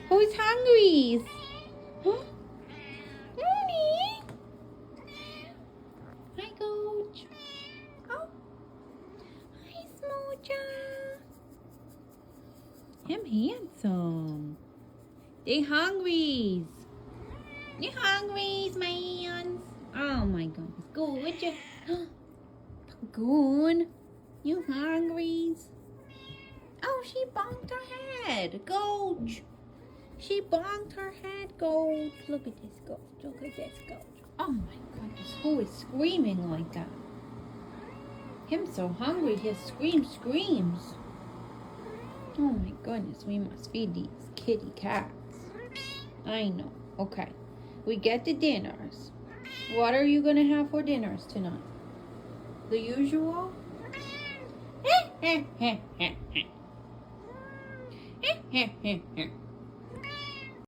Who's hungry? Huh? Mooney? Hi, Coach. Oh. Hi, Smoocher. Him handsome. They hungry. You hungry, man? Oh my goodness. Go, would you? Goon. You hungry? Oh, she bonked her head. Coach. She bonked her head, Coach. Look at this, Coach. Look at this, Coach. Oh my goodness. Who is screaming like that? Him so hungry, he screams. Oh my goodness. We must feed these kitty cats. I know. Okay. We get the dinners. What are you going to have for dinners tonight? The usual?